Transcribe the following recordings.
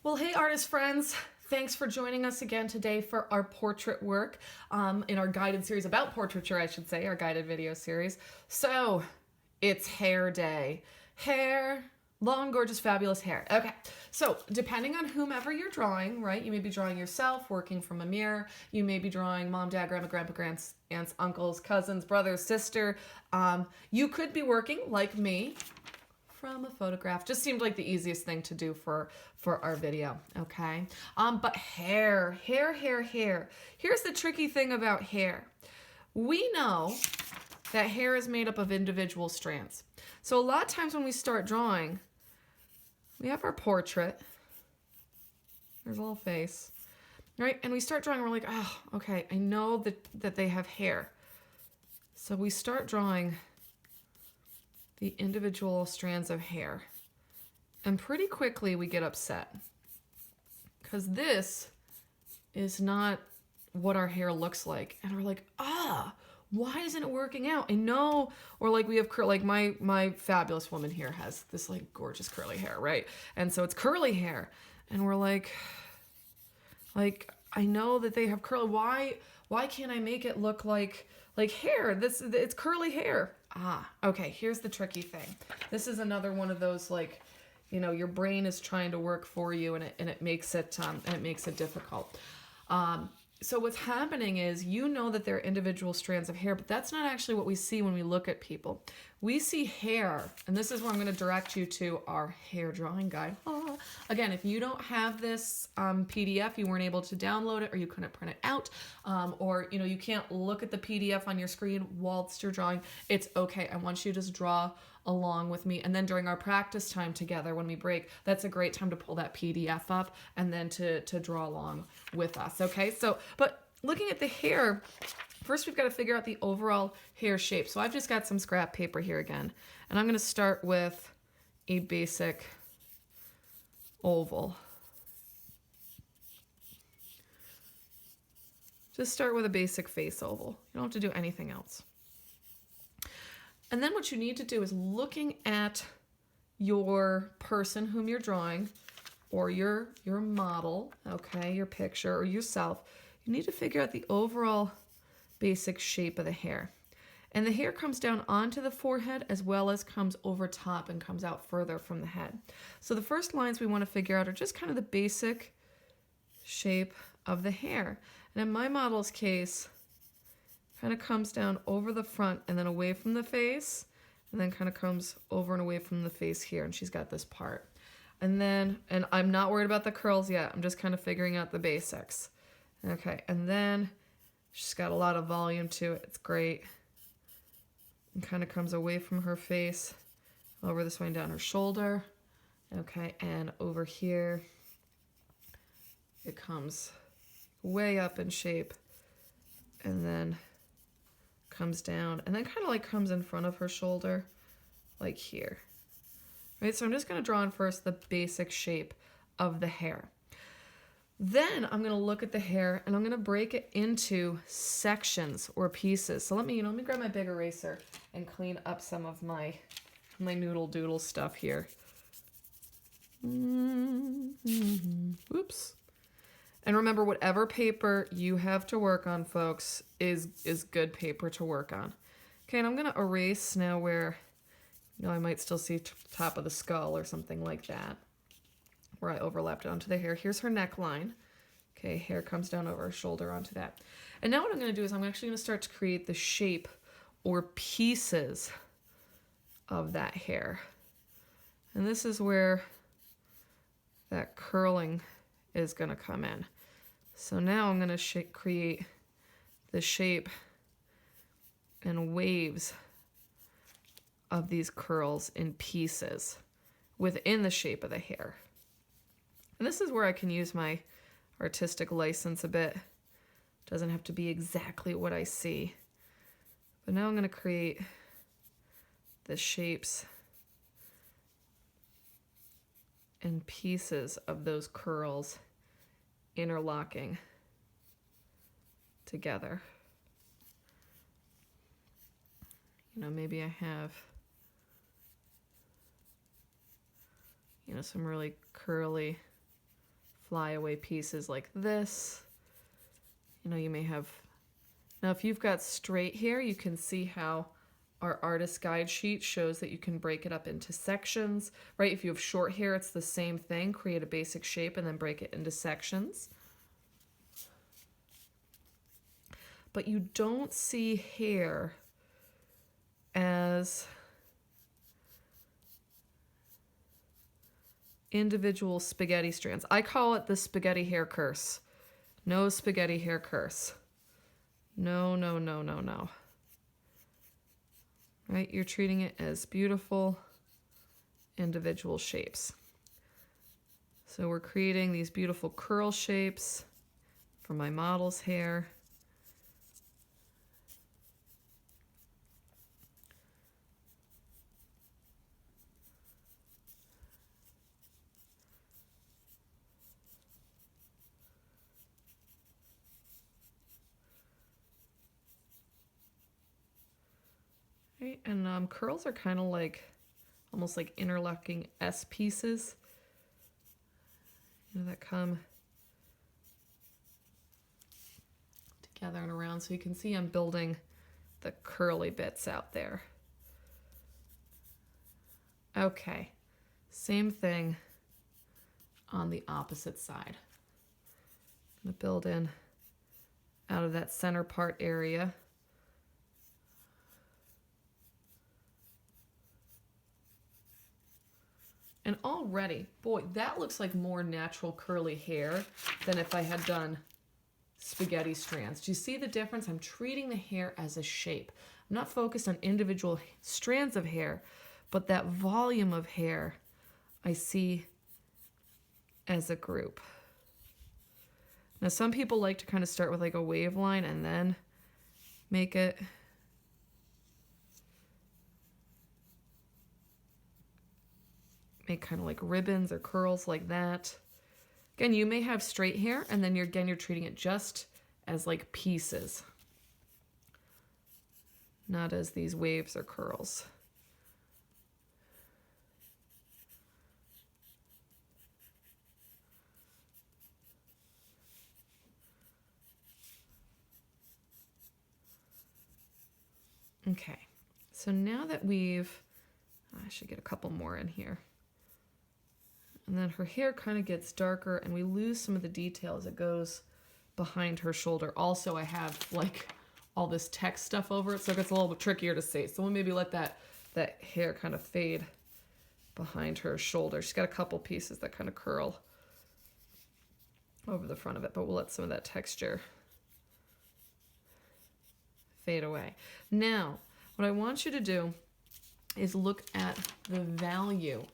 Well, hey, artist friends. Thanks for joining us again today for our portrait work in our guided series about portraiture, I should say, our guided video series. So, it's hair day. Hair, long, gorgeous, fabulous hair. Okay, so depending on whomever you're drawing, right? You may be drawing yourself, working from a mirror. You may be drawing mom, dad, grandma, grandpa, aunts, uncles, cousins, brothers, sister. You could be working like me from a photograph. Just seemed like the easiest thing to do for our video. Okay, but hair. Here's the tricky thing about hair. We know that hair is made up of individual strands. So a lot of times when we start drawing, we have our portrait. There's a little face, right? And we start drawing, we're like, oh, okay, I know that they have hair. So we start drawing the individual strands of hair. And pretty quickly we get upset because this is not what our hair looks like. And we're like, why isn't it working out? I know, or like we have like my fabulous woman here has this like gorgeous curly hair, right? And so it's curly hair. And we're like I know that they have curly, why can't I make it look like hair? It's curly hair. Okay, here's the tricky thing. This is another one of those like, you know, your brain is trying to work for you and it makes it difficult. So what's happening is you know that they're individual strands of hair, but that's not actually what we see when we look at people. We see hair, and this is where I'm going to direct you to our hair drawing guide. Again, if you don't have this PDF, you weren't able to download it or you couldn't print it out, or you know you can't look at the PDF on your screen whilst you're drawing, it's okay. I want you to just draw along with me, and then during our practice time together when we break, that's a great time to pull that PDF up and then to draw along with us. Okay, so but looking at the hair, first we've got to figure out the overall hair shape. So I've just got some scrap paper here again, and I'm going to start with a basic oval. Just start with a basic face oval. You don't have to do anything else. And then what you need to do is looking at your person whom you're drawing, or your model, okay, your picture, or yourself, you need to figure out the overall basic shape of the hair. And the hair comes down onto the forehead as well as comes over top and comes out further from the head. So the first lines we want to figure out are just kind of the basic shape of the hair. And in my model's case, kind of comes down over the front and then away from the face, and then kind of comes over and away from the face here, and she's got this part. And I'm not worried about the curls yet. I'm just kind of figuring out the basics. Okay, and then she's got a lot of volume to it. It's great. And kind of comes away from her face, over this way and down her shoulder. Okay, and over here, it comes way up in shape, and then comes down, and then kind of like comes in front of her shoulder, like here. Right, so I'm just going to draw in first the basic shape of the hair. Then I'm going to look at the hair and I'm going to break it into sections or pieces. So let me grab my big eraser and clean up some of my noodle doodle stuff here. Oops. And remember, whatever paper you have to work on, folks, is good paper to work on. Okay, and I'm going to erase now where, you know, I might still see top of the skull or something like that, where I overlapped it onto the hair. Here's her neckline. Okay, hair comes down over her shoulder onto that. And now what I'm going to do is I'm actually going to start to create the shape or pieces of that hair. And this is where that curling is going to come in. So now I'm going to create the shape and waves of these curls in pieces within the shape of the hair. And this is where I can use my artistic license a bit. Doesn't have to be exactly what I see. But now I'm going to create the shapes and pieces of those curls interlocking together. You know, maybe I have, you know, some really curly flyaway pieces like this. You know, you may have, now if you've got straight hair, you can see how our artist guide sheet shows that you can break it up into sections, right? If you have short hair, it's the same thing. Create a basic shape and then break it into sections. But you don't see hair as individual spaghetti strands. I call it the spaghetti hair curse. No spaghetti hair curse. No, no, no, no, no. Right? You're treating it as beautiful individual shapes. So we're creating these beautiful curl shapes for my model's hair. Right, and curls are kind of like, almost like interlocking S pieces, you know, that come together and around. So you can see I'm building the curly bits out there. Okay, same thing on the opposite side. I'm gonna build in out of that center part area. And already, boy, that looks like more natural curly hair than if I had done spaghetti strands. Do you see the difference? I'm treating the hair as a shape. I'm not focused on individual strands of hair, but that volume of hair I see as a group. Now, some people like to kind of start with like a wave line and then make it make kind of like ribbons or curls like that. Again, you may have straight hair and then you're treating it just as like pieces, not as these waves or curls. Okay, so now that I should get a couple more in here. And then her hair kind of gets darker and we lose some of the detail as it goes behind her shoulder. Also, I have like all this text stuff over it, so it gets a little bit trickier to see. So we'll maybe let that hair kind of fade behind her shoulder. She's got a couple pieces that kind of curl over the front of it, but we'll let some of that texture fade away. Now, what I want you to do is look at the value.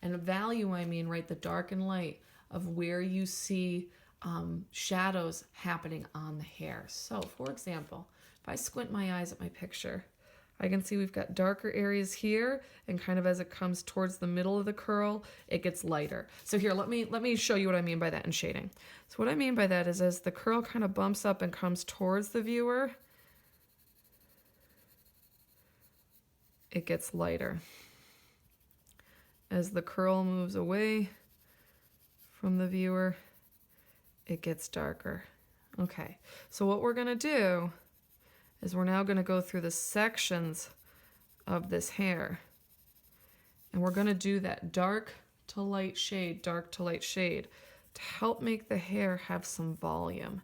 And value, I mean, right, the dark and light of where you see shadows happening on the hair. So, for example, if I squint my eyes at my picture, I can see we've got darker areas here, and kind of as it comes towards the middle of the curl, it gets lighter. So here, let me show you what I mean by that in shading. So what I mean by that is as the curl kind of bumps up and comes towards the viewer, it gets lighter. As the curl moves away from the viewer, it gets darker. Okay, so what we're gonna do is we're now gonna go through the sections of this hair. And we're gonna do that dark to light shade to help make the hair have some volume.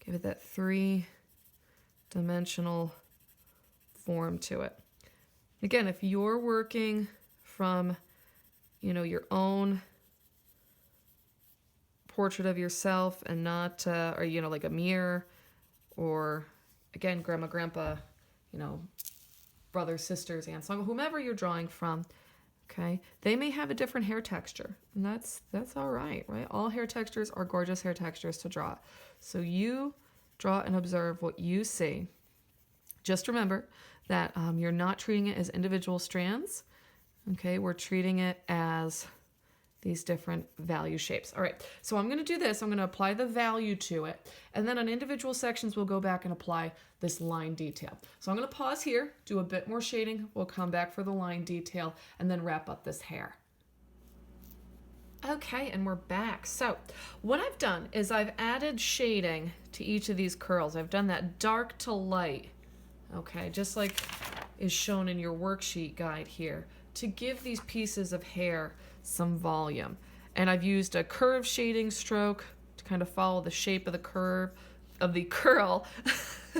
Give it that 3-dimensional form to it. Again, if you're working from, you know, your own portrait of yourself and not, or, you know, like a mirror, or again, grandma, grandpa, you know, brothers, sisters, aunts, whomever you're drawing from, okay, they may have a different hair texture, and that's all right, right? All hair textures are gorgeous hair textures to draw. So you draw and observe what you see. Just remember that you're not treating it as individual strands. Okay, we're treating it as these different value shapes. All right, so I'm gonna do this. I'm gonna apply the value to it, and then on individual sections, we'll go back and apply this line detail. So I'm gonna pause here, do a bit more shading. We'll come back for the line detail, and then wrap up this hair. Okay, and we're back. So what I've done is I've added shading to each of these curls. I've done that dark to light, okay, just like is shown in your worksheet guide here, to give these pieces of hair some volume. And I've used a curve shading stroke to kind of follow the shape of the curve of the curl,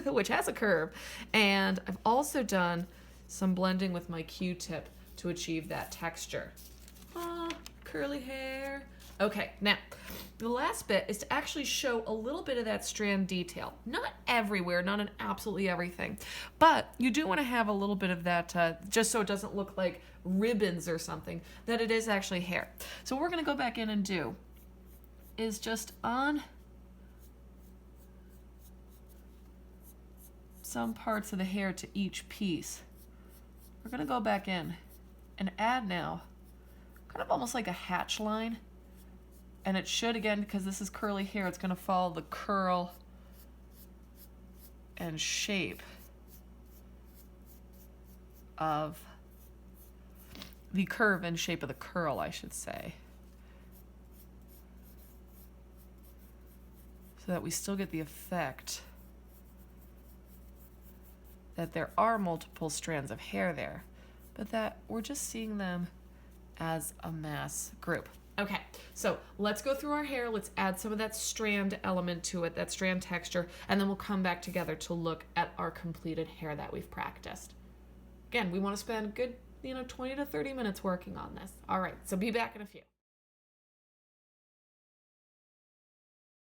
which has a curve. And I've also done some blending with my Q-tip to achieve that texture. Curly hair. Okay, now the last bit is to actually show a little bit of that strand detail. Not everywhere, not in absolutely everything, but you do want to have a little bit of that just so it doesn't look like ribbons or something, that it is actually hair. So what we're going to go back in and do is just on some parts of the hair to each piece, we're going to go back in and add now kind of almost like a hatch line. And it should, again, because this is curly hair, it's going to follow the curl and shape of the curve and shape of the curl, I should say. So that we still get the effect that there are multiple strands of hair there, but that we're just seeing them as a mass group. Okay, so let's go through our hair. Let's add some of that strand element to it, that strand texture, and then we'll come back together to look at our completed hair that we've practiced. Again, we want to spend a good, 20 to 30 minutes working on this. All right, so be back in a few.